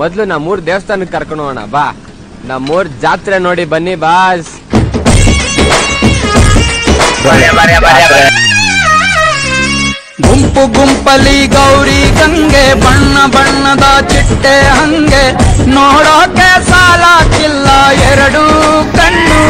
ಮೊದ್ಲು ನಮ್ಮೂರ್ ದೇವಸ್ಥಾನಕ್ಕೆ ಕರ್ಕೊಂಡು ಹೋಗೋಣ ಬಾ. ನಮ್ಮೂರ್ ಜಾತ್ರೆ ನೋಡಿ ಬನ್ನಿ ಬಾಸ್. ಗುಂಪು ಗುಂಪಲಿ ಗೌರಿ ಗಂಗೆ, ಬಣ್ಣ ಬಣ್ಣದ ಚಿಟ್ಟೆ ಹಂಗೆ, ನೋಡೋಕೆ ಸಾಲಾಕಿಲ್ಲ ಎರಡು ಕಣ್ಣು.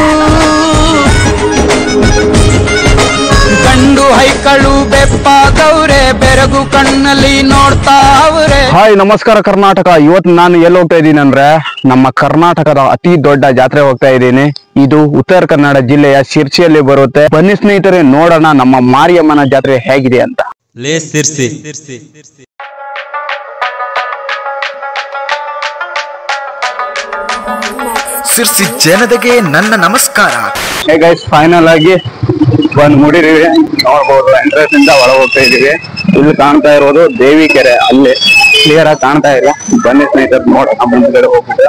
ಗಂಡು ಹೈಕಳು ಬೆಪ್ಪಾದವ್ರೆ, ಬೆರಗು ಕಣ್ಣಲ್ಲಿ ನೋಡ್ತಾ ಅವ್ರೆ. ಹಾಯ್ ನಮಸ್ಕಾರ ಕರ್ನಾಟಕ. ಇವತ್ತು ನಾನು ಎಲ್ಲಿ ಹೋಗ್ತಾ ಇದ್ದೀನಿ ಅಂದ್ರೆ ನಮ್ಮ ಕರ್ನಾಟಕದ ಅತಿ ದೊಡ್ಡ ಜಾತ್ರೆ ಹೋಗ್ತಾ ಇದ್ದೀನಿ. ಇದು ಉತ್ತರ ಕನ್ನಡ ಜಿಲ್ಲೆಯ ಶಿರ್ಸಿಯಲ್ಲಿ ಬರುತ್ತೆ. ಬನ್ನಿ ಸ್ನೇಹಿತರೆ, ನೋಡೋಣ ನಮ್ಮ ಮಾರಿಯಮ್ಮನ ಜಾತ್ರೆ ಹೇಗಿದೆ ಅಂತ. ಸಿರ್ಸಿ ಜನತೆಗೆ ನನ್ನ ನಮಸ್ಕಾರ. ಹೇ ಗೈಸ್, ಫೈನಲ್ ಆಗಿ ಬಂದ್ ಮುಡಿದೀವಿ. ನೋಡ್ಬೋದು ಎಂಟ್ರೆನ್ಸ್ ಇಂದ ಒಳಗೆ ಹೋಗ್ತಾ ಇದೀವಿ. ಇಲ್ಲಿ ಕಾಣ್ತಾ ಇರೋದು ದೇವಿ ಕೆರೆ, ಅಲ್ಲಿ ಕ್ಲಿಯರ್ ಆಗಿ ಕಾಣ್ತಾ ಇಲ್ಲ. ಬನ್ನಿ ಸ್ನೇಹಿತರೆ, ನೋಡೋಣ ಮುಂದ್ಗಡೆ ಹೋಗ್ಬಿಟ್ಟು.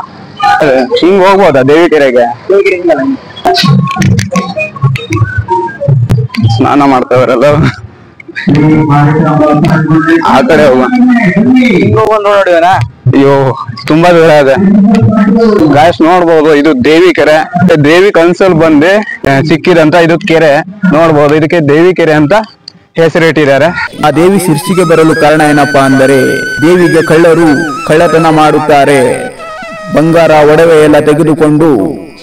ಹಿಂಗ್ ಹೋಗ್ಬೋದಾ ದೇವಿ ಕೆರೆಗೆ? ಸ್ನಾನ ಮಾಡ್ತಾವ್ರಲ್ಲ, ಆ ಕಡೆ ಹೋಗೋಣ ನೋಡಿದಾರ. ಅಯ್ಯೋ ತುಂಬಾ ದೂರ ಇದೆ ಗಾಯ್ಸ್. ನೋಡ್ಬೋದು ಇದು ದೇವಿ ಕೆರೆ. ದೇವಿ ಕನ್ಸಲ್ ಬಂದು ಸಿಕ್ಕಿದಂತ ಇದು ಕೆರೆ ನೋಡ್ಬೋದು. ಇದಕ್ಕೆ ದೇವಿ ಕೆರೆ ಅಂತ ಹೆಸರಿಟ್ಟಿದ್ದಾರೆ. ಆ ದೇವಿ ಶಿರ್ಸಿಗೆ ಬರಲು ಕಾರಣ ಏನಪ್ಪಾ ಅಂದರೆ, ದೇವಿಗೆ ಕಳ್ಳರು ಕಳ್ಳತನ ಮಾಡುತ್ತಾರೆ. ಬಂಗಾರ ಒಡವೆ ಎಲ್ಲ ತೆಗೆದುಕೊಂಡು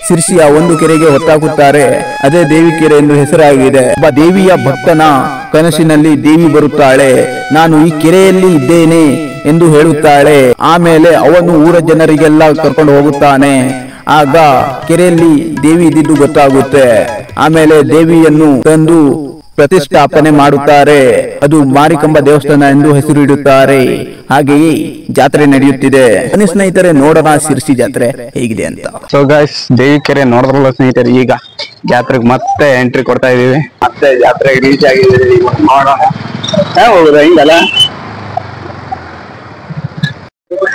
ಶಿರ್ಸಿಯ ಒಂದು ಕೆರೆಗೆ ಹೊತ್ತಾಕುತ್ತಾರೆ. ಅದೇ ದೇವಿ ಕೆರೆ ಎಂದು ಹೆಸರಾಗಿದೆ. ಒಬ್ಬ ದೇವಿಯ ಭಕ್ತನ ಕನಸಿನಲ್ಲಿ ದೇವಿ ಬರುತ್ತಾಳೆ. ನಾನು ಈ ಕೆರೆಯಲ್ಲಿ ಇದ್ದೇನೆ ಎಂದು ಹೇಳುತ್ತಾಳೆ. ಆಮೇಲೆ ಅವನು ಊರ ಜನರಿಗೆಲ್ಲ ಕರ್ಕೊಂಡು ಹೋಗುತ್ತಾನೆ. ಆಗ ಕೆರೆಯಲ್ಲಿ ದೇವಿ ಇದ್ದಿದ್ದು ಗೊತ್ತಾಗುತ್ತೆ. ಆಮೇಲೆ ದೇವಿಯನ್ನು ತಂದು ಪ್ರತಿಷ್ಠಾಪನೆ ಮಾಡುತ್ತಾರೆ. ಅದು ಮಾರಿಕಂಬ ದೇವಸ್ಥಾನ ಎಂದು ಹೆಸರು ಇಡುತ್ತಾರೆ. ಹಾಗೆಯೇ ಜಾತ್ರೆ ನಡೆಯುತ್ತಿದೆ. ಬನ್ನಿ ಸ್ನೇಹಿತರೆ, ನೋಡೋಣ ಶಿರ್ಸಿ ಜಾತ್ರೆ ಹೇಗಿದೆ ಅಂತ. ಸೊ ಗೈಸ್, ದೇವಿ ಕೆರೆ ನೋಡಿದ್ರಲ್ಲ ಸ್ನೇಹಿತರೆ, ಈಗ ಜಾತ್ರೆಗೆ ಮತ್ತೆ ಎಂಟ್ರಿ ಕೊಡ್ತಾ ಇದೀವಿ. ಮತ್ತೆ ಜಾತ್ರೆಗೆ ರೀಚ್ ಆಗಿದ್ದೀವಿ. ನೋಡೋಣ ಹೋಗುದ ಹಿಂಗಲ್ಲ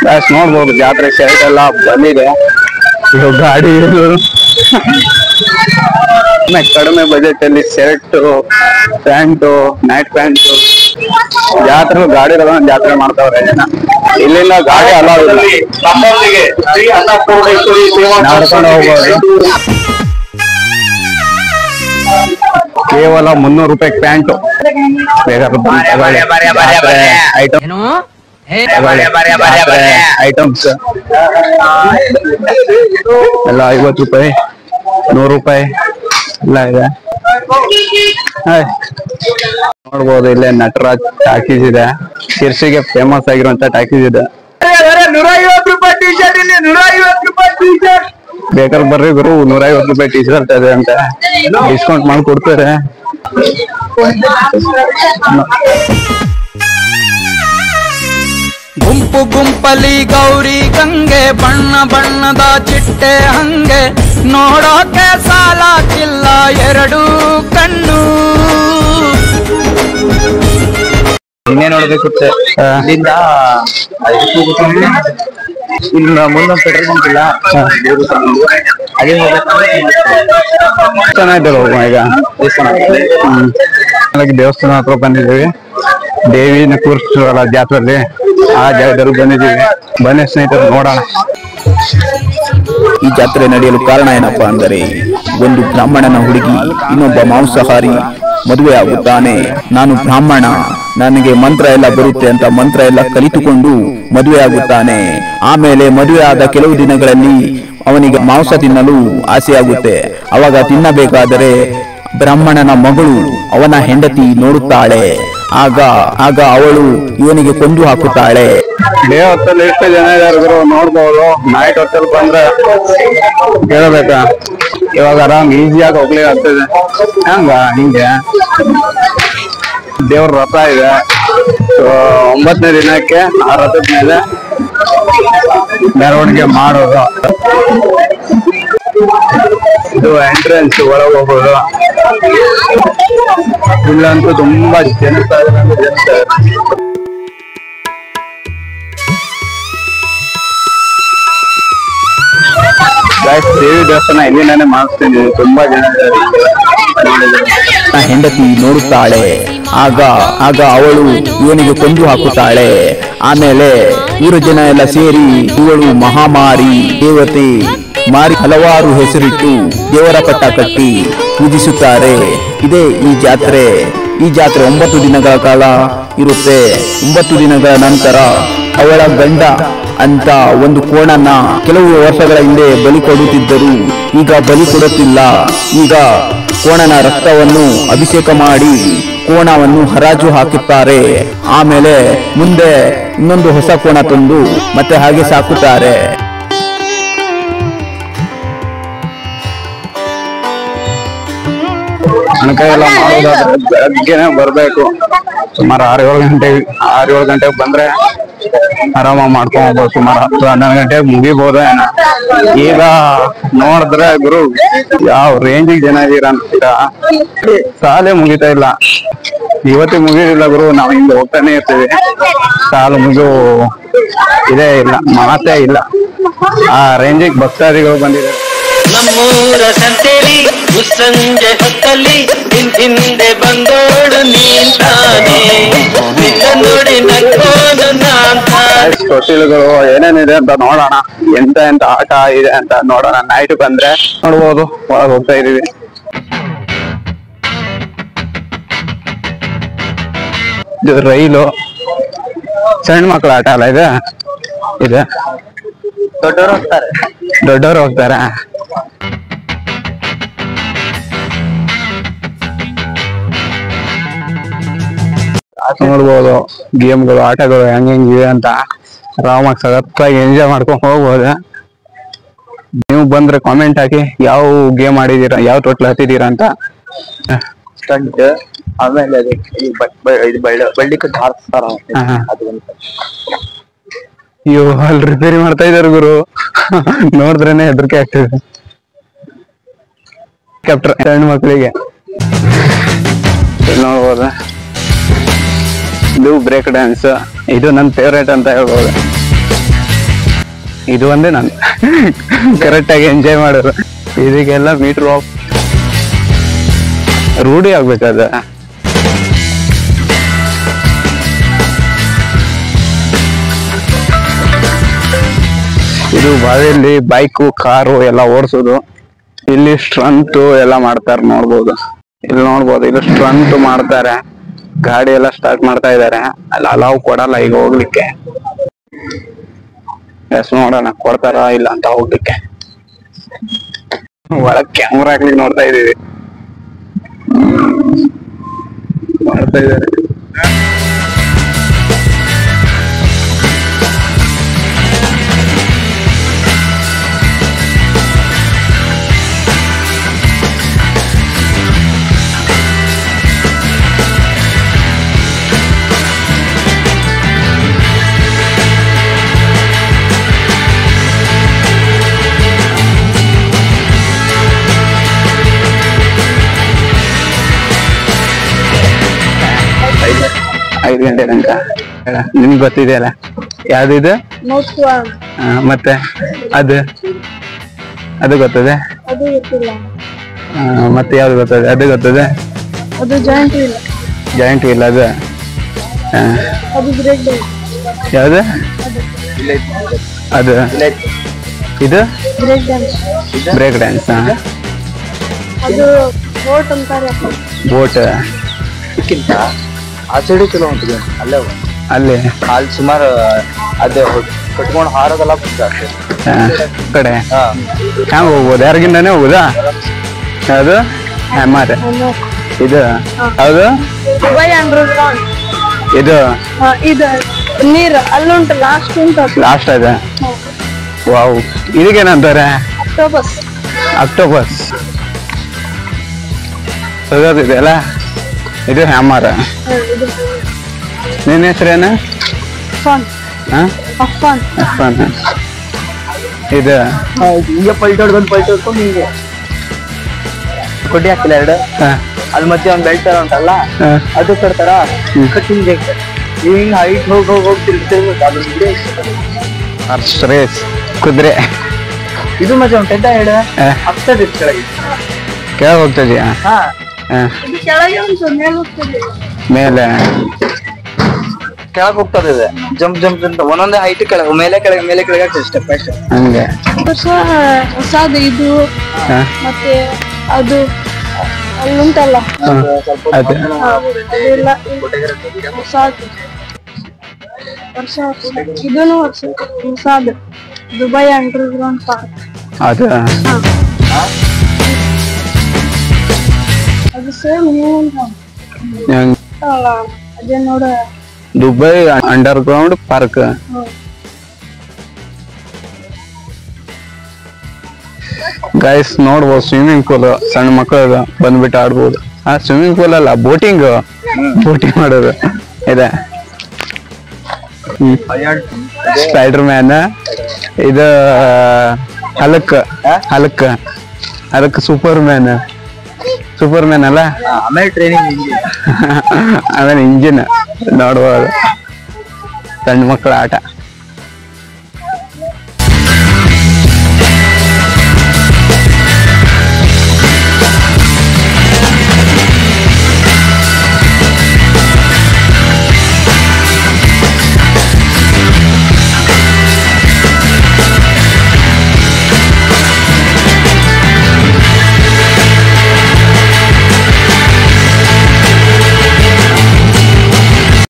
ಗೈಸ್. ನೋಡ್ಬೋದು ಜಾತ್ರೆ ಶರ್ಟ್ ಎಲ್ಲ ಬಂದಿದೆ. ಇವಾಗ ಗಾಡಿ ಕಡಿಮೆ ಬಜೆಟ್ ಅಲ್ಲಿ ಶರ್ಟ್, ಪ್ಯಾಂಟು, ನೈಟ್ ಪ್ಯಾಂಟು, ಜಾತ್ರೆ ಗಾಡಿ ಜಾತ್ರೆ ಮಾಡ್ತಾವ್ರೆ ಜನ. ಇಲ್ಲಿಂದ ಗಾಡಿ ಅಲೌ ಇಲ್ಲ, ನಡ್ಕೊಂಡು ಹೋಗ್ಬೋದು. ಕೇವಲ 300 ರೂಪಾಯಿ ಪ್ಯಾಂಟು. ಐಟಮ್ಸ್ ಎಲ್ಲ 50 ರೂಪಾಯಿ, 100 ರೂಪಾಯಿ ಎಲ್ಲ ಇದೆ. ನೋಡ್ಬೋದು ಇಲ್ಲೇ ನಟರಾಜ್ ಟಾಕೀಸ್ ಇದೆ. ಶಿರ್ಸಿಗೆ ಫೇಮಸ್ ಆಗಿರುವಂತ ಟಾಕೀಸ್ ಇದೆ. 150 ರೂಪಾಯಿ ಟಿ ಶರ್ಟ್, ಇಲ್ಲಿ 150 ರೂಪಾಯಿ ಟಿ ಶರ್ಟ್. ಬೇಕಾದ್ರೆ ಬರ್ರಿ ಗುರು, 150 ರೂಪಾಯಿ ಟಿ ಶರ್ಟ್ ಇದೆ ಅಂತ ಡಿಸ್ಕೌಂಟ್ ಮಾಡಿ ಕೊಡ್ತಾರೆ. ಗುಂಪು ಗುಂಪಲಿ ಗೌರಿ ಗಂಗೆ, ಬಣ್ಣ ಬಣ್ಣದ ಚಿಟ್ಟೆ ಹಂಗೆ, ನೋಡೋಕೆ ಸಾಲಾಕಿಲ್ಲ ಎರಡು ಕಣ್ಣು. ಇನ್ನೇ ನೋಡ್ಬೇಕು ಇಲ್ಲಿಂದ ಇಲ್ಲಿ ಮುಂದೊಂದು ಪೆಟ್ರೋಲ್ ಬಂಕ್ ಇಲ್ಲ, ಅದೇ ಚೆನ್ನಾಗಿದ್ದಲ್ಲ ಹೋಗುವ. ಈಗ ದೇವಸ್ಥಾನ ಹತ್ರ ಬಂದಿದ್ದೀವಿ. ದೇವಿನ ಕೂರಿಸ್ತಾರಲ್ಲ ಜಾತ್ರೆಯಲ್ಲಿ, ಆ ಜಾಗದಲ್ಲಿ ಬಂದಿದ್ದೀವಿ. ಬನ್ನಿ ಸ್ನೇಹಿತರು, ನೋಡೋಣ. ಈ ಜಾತ್ರೆ ನಡೆಯಲು ಕಾರಣ ಏನಪ್ಪಾ ಅಂದರೆ, ಒಂದು ಬ್ರಾಹ್ಮಣನ ಹುಡುಗಿ ಇನ್ನೊಬ್ಬ ಮಾಂಸಾಹಾರಿ ಮದುವೆ ಆಗುತ್ತಾನೆ. ನಾನು ಬ್ರಾಹ್ಮಣ, ನನಗೆ ಮಂತ್ರ ಎಲ್ಲ ಬರುತ್ತೆ ಅಂತ ಮಂತ್ರ ಎಲ್ಲ ಕಲಿತುಕೊಂಡು ಮದುವೆ ಆಗುತ್ತಾನೆ. ಆಮೇಲೆ ಮದುವೆ ಆದ ಕೆಲವು ದಿನಗಳಲ್ಲಿ ಅವನಿಗೆ ಮಾಂಸ ತಿನ್ನಲು ಆಸೆಯಾಗುತ್ತೆ. ಅವಾಗ ತಿನ್ನಬೇಕಾದರೆ ಬ್ರಾಹ್ಮಣನ ಮಗಳು ಅವನ ಹೆಂಡತಿ ನೋಡುತ್ತಾಳೆ. ಆಗ ಅವಳು ಇವನಿಗೆ ಕೊಂದು ಹಾಕುತ್ತಾಳೆ. ಡೇ ಹೊತ್ತಲ್ಲಿ ಎಷ್ಟು ಜನ ಇದಾರು ನೋಡ್ಬೋದು. ನೈಟ್ ಹೊತ್ತಲ್ಲಿ ಬಂದ್ರೆ ಕೇಳಬೇಕಾ? ಇವಾಗ ಆರಾಮ್ ಈಸಿಯಾಗಿ ಹೋಗ್ಲಿಕ್ಕೆ ಆಗ್ತದೆ. ಹಿಂಗೆ ದೇವ್ರ ರಥ ಇದೆ. 9ನೇ ದಿನಕ್ಕೆ ಆ ರಥದ ಮೇಲೆ ಮೆರವಣಿಗೆ ಮಾಡೋದು. ಇದು ಎಂಟ್ರೆನ್ಸ್, ಒಳಗೆ ಹೋಗೋದು. ಇಲ್ಲಂತೂ ತುಂಬಾ ಜನ ದೇವಿ ದೇವಸ್ಥಾನ ಇಲ್ಲಿಂದಾನೆ ಮಾಡಿಸ್ತೀನಿ. ತುಂಬಾ ಜನ ಹೆಂಡತಿ ನೋಡುತ್ತಾಳೆ. ಆಗ ಅವಳು ಇವನಿಗೆ ಕೊಂದು ಹಾಕುತ್ತಾಳೆ. ಆಮೇಲೆ ಊರ ಜನ ಎಲ್ಲ ಸೇರಿ ಇವಳು ಮಹಾಮಾರಿ ದೇವತೆ ಮಾರಿ ಹಲವಾರು ಹೆಸರಿಟ್ಟು ದೇವರ ಪಟ್ಟ ಕಟ್ಟಿ ಪೂಜಿಸುತ್ತಾರೆ. ಇದೇ ಈ ಜಾತ್ರೆ 9 ದಿನಗಳ ಕಾಲ ಇರುತ್ತೆ. 9 ದಿನಗಳ ನಂತರ ಅವಳ ಗಂಡ ಅಂತ ಒಂದು ಕೋಣನ ಕೆಲವು ವರ್ಷಗಳ ಹಿಂದೆ ಬಲಿ ಕೊಡುತ್ತಿದ್ದರು. ಈಗ ಬಲಿ ಕೊಡುತ್ತಿಲ್ಲ. ಈಗ ಕೋಣನ ರಕ್ತವನ್ನು ಅಭಿಷೇಕ ಮಾಡಿ ಕೋಣವನ್ನು ಹರಾಜು ಹಾಕುತ್ತಾರೆ. ಆಮೇಲೆ ಮುಂದೆ ಇನ್ನೊಂದು ಹೊಸ ಕೋಣ ತಂದು ಮತ್ತೆ ಹಾಗೆ ಸಾಕುತ್ತಾರೆ. ಕಣಕಾಯಿ ಎಲ್ಲ ಮಾಡೋದಾದ್ರೆ ಬೆಳಗ್ಗೆನೆ ಬರ್ಬೇಕು. ಸುಮಾರು 6-7 ಗಂಟೆಗೆ ಬಂದ್ರೆ ಆರಾಮಾಗಿ ಮಾಡ್ಕೊಂಡ್ ಹೋಗ್ಬೋದು. ಸುಮಾರು 10-12 ಗಂಟೆಗೆ ಮುಗಿಬೋದು ಏನೋ. ಈಗ ನೋಡಿದ್ರೆ ಗುರು ಯಾವ ರೇಂಜಿಗೆ ಜನ ಇದೀರ ಅಂತೀರ. ಸಾಲೇ ಮುಗಿತಾ ಇಲ್ಲ. ಇವತ್ತಿಗೆ ಮುಗಿದಿಲ್ಲ ಗುರು. ನಾವು ಹಿಂದೆ ಹೋಗ್ತಾನೆ ಇರ್ತೀವಿ. ಸಾಲು ಮುಗಿಯೋ ಇದೇ ಇಲ್ಲ, ಮಾತೇ ಇಲ್ಲ. ಆ ರೇಂಜಿಗೆ ಭಕ್ತಾದಿಗಳು ಬಂದಿದ್ದಾರೆ. ನಮ್ಮೂರ ಸಂತೆಲಿ ಮುಸ್ಸಂಜೆ ಹೊತ್ತಲ್ಲಿ ಹಿಂದೆ ಬಂದೋಡು ನೀಂತಾನೆ ನಿನ್ನ ನೋಡಿ ನಕ್ಕೋದು ನಾಂತಾನೆ. ತೊಟ್ಟಿಲುಗಳು ಏನೇನಿದೆ ಅಂತ ನೋಡೋಣ. ಎಂತ ಆಟ ಇದೆ ಅಂತ ನೋಡೋಣ. ನೈಟ್ ಬಂದ್ರೆ ನೋಡ್ಬೋದು. ಒಳಗೆ ಹೋಗ್ತಾ ಇದೀವಿ. ಇದು ರೈಲು. ಸಣ್ಣ ಮಕ್ಕಳ ಆಟ ಅಲ್ಲ ಇದೆ. ದೊಡ್ಡವರು ಹೋಗ್ತಾರೆ. ನೋಡ್ಬೋದು ಗೇಮ್ಗಳು, ಆಟಗಳು ಹೆಂಗಿವೆ ಅಂತ ಆರಾಮಾಗಿ ಸಗತ್ತಾಗಿ ಎಂಜಾಯ್ ಮಾಡ್ಕೊಂಡು ಹೋಗ್ಬೋದು. ನೀವು ಬಂದ್ರೆ ಕಾಮೆಂಟ್ ಹಾಕಿ ಯಾವ ಗೇಮ್ ಆಡಿದೀರಾ, ಯಾವ ತೊಟ್ಲು ಹತ್ತಿದೀರಾ ಅಂತ. ಆಮೇಲೆ ಬಳ್ಳಿ ಕಟ್ಟಿ ಹಾರಿಸ್ತಾರ. ಅಯ್ಯೋ ಅಲ್ಲಿ ರಿಪೇರಿ ಮಾಡ್ತಾ ಇದಾರೆ ಗುರು. ನೋಡಿದ್ರೇನೆ ಹೆದರಿಕೆ ಆಗ್ತದೆ. ಕ್ಯಾಪ್ಟರ್ ಸಣ್ಣ ಮಕ್ಕಳಿಗೆ ನೋಡ್ಬೋದ. ಇದು ಬ್ರೇಕ್ ಡ್ಯಾನ್ಸ್. ಇದು ನನ್ನ ಫೇವ್ರೇಟ್ ಅಂತ ಹೇಳ್ಬೋದು. ಇದು ಒಂದೇ ನಾನು ಕರೆಕ್ಟ್ ಆಗಿ ಎಂಜಾಯ್ ಮಾಡೋದು. ಇದಕ್ಕೆಲ್ಲ ಮೀಟರ್ ಆಫ್ ರೂಢಿ ಆಗ್ಬೇಕದ. ಇದು ಬಾವಿಯಲ್ಲಿ ಬೈಕು ಕಾರು ಎಲ್ಲ ಓಡಿಸೋದು. ಇಲ್ಲಿ ಸ್ಟ್ರಂತ್ ಎಲ್ಲ ಮಾಡ್ತಾರೆ. ನೋಡ್ಬೋದು, ಇಲ್ಲಿ ನೋಡ್ಬೋದು. ಇಲ್ಲಿ ಸ್ಟ್ರಂತ್ ಮಾಡ್ತಾರೆ. ಗಾಡಿ ಎಲ್ಲ ಸ್ಟಾರ್ಟ್ ಮಾಡ್ತಾ ಇದಾರೆ. ಅಲ್ಲಿ ಅಲಾವ್ ಕೊಡಲ್ಲ ಈಗ ಹೋಗ್ಲಿಕ್ಕೆ. ಎಸ್ ನೋಡೋಣ ಕೊಡ್ತಾರ ಇಲ್ಲ ಅಂತ ಹೋಗ್ಲಿಕ್ಕೆ. ಒಳಗ್ ಕ್ಯಾಮ್ರಾ ಹಾಕ್ಲಿಕ್ಕೆ ನೋಡ್ತಾ ಇದೀವಿ. ಮಾಡ್ತಾ ಇದಾರೆ. ಐದು ಗಂಟೆ ತನಕ ನಿಮ್ಗೆ ಗೊತ್ತಿದೆಯಲ್ಲ ಯಾವ್ದಿದೆ. ಮತ್ತೆ ಅದು ಗೊತ್ತದೆ. ಮತ್ತೆ ಯಾವ್ದು ಗೊತ್ತದೆ? ಅದು ಗೊತ್ತದೆ. ಜಾಯಿಂಟ್ ವೀಲ್ ಅದು ಯಾವ್ದು? ಅದು ಇದು ಬ್ರೇಕ್ ಡ್ಯಾನ್ಸ್. ಬೋಟ್ ಆ ಸೈಡ್ ಚಲೋ ಉಂಟು. ಅಲ್ಲೇ ಅಲ್ಲಿ ಸುಮಾರು ಅದೇ ಕಟ್ಕೊಂಡು ಹಾರೋದೆಲ್ಲ ಕಡೆ ಹ್ಯಾಂಗ ಹೋಗ್ಬೋದು? ಯಾರಿಗಿಂದಾನೇ ಹೋಗುದಾ? ಯಾವುದು ಹ್ಯಾಮರ್? ಇದು ಹೌದು. ಇದು ನೀರು ಅಲ್ಲುಂಟು ಲಾಸ್ಟ್ ಅದ. ವಾವ್, ಇದಕ್ಕೇನಂತಾರೆ? ಅಕ್ಟೋಪಸ್. ಇದೆ ಅಲ್ಲ. ಇದು ಹ್ಯಾಮರ್. ನಿನ್ನ ಹೆಸರೇನು? ಇದು ಹಿಂಗೆ ಪಲ್ಟೋಡ್ಕೊಂಡು ಹಿಂಗೆ ಕೊಡ್ಡಿ ಹಾಕಿಲ್ಲ ಎರಡು. ಅಲ್ಲಿ ಮತ್ತೆ ಒಂದ್ ಬೆಲ್ಟ್ ಉಂಟಲ್ಲ ಅದು ಕೊಡ್ತಾರ. ಹಿಂಗೆ ಹಿಂಗ್ ಹೈಟ್ ಹೋಗ್ತಿರ್ಬೇಕು. ರೇಸ್ ಕುದುರೆ. ಇದು ಮತ್ತೆ ಒಂದು ಟೆಡ್ಡ ಎರಡು ಆಗ್ತದೆ ಕೆಳಗೆ. ಕೆಳಗೆ ಹೋಗ್ತದ್ಯಾ? ಮೇಲೆ ಕೆಳಗ್ ಹೋಗ್ತದೆ ಇದೆ ಜಂಪ್ ಜಂಪ್ ಅಂತ ಒಂದೊಂದೇ ಹೈಟ್ ಕೆಳಗೆ ಮೇಲೆ ಕೆಳಗೆ ಆಗ್ತದೆ ಸ್ಟೆಪ್ ಬೈ ಸ್ಟೆಪ್ ಹಂಗೆ ಹೊಸದು ಇದು ಹಾ. ಮತ್ತೆ ಅದು ಅಲ್ಲುಂಟಲ್ಲ ಅದೇ ಅದೆಲ್ಲ ಹೊಸದು ವರ್ಷ ಇದನ್ನು ಹೊಸದು ದುಬೈ ಅಂಡರ್ಗ್ರೌಂಡ್ ಪಾರ್ಕ್ ಅದ ಅದು ಸೇಮ್ ಅದೇ ನೋಡ Dubai under ground park guys ನೋಡ್ಬೋದು ಸ್ವಿಮ್ಮಿಂಗ್ ಪೂಲ್ ಸಣ್ಣ ಮಕ್ಕಳು ಬಂದ್ಬಿಟ್ಟು ಆಡ್ಬೋದು ಸ್ವಿಮ್ಮಿಂಗ್ ಪೂಲ್ ಅಲ್ಲ ಬೋಟಿಂಗ್ ಮಾಡೋದು ಇದೆ ಸ್ಪೈಡರ್ ಮ್ಯಾನ್ ಇದು ಹಲಕ್ ಸೂಪರ್ ಮ್ಯಾನ್ ಅಲ್ಲ ಆಮೇಲೆ ಟ್ರೈನಿಂಗ್ ಆಮೇಲೆ ಇಂಜಿನ್ ನೋಡ್ಬೋದು ಸಣ್ಣ ಮಕ್ಕಳ ಆಟ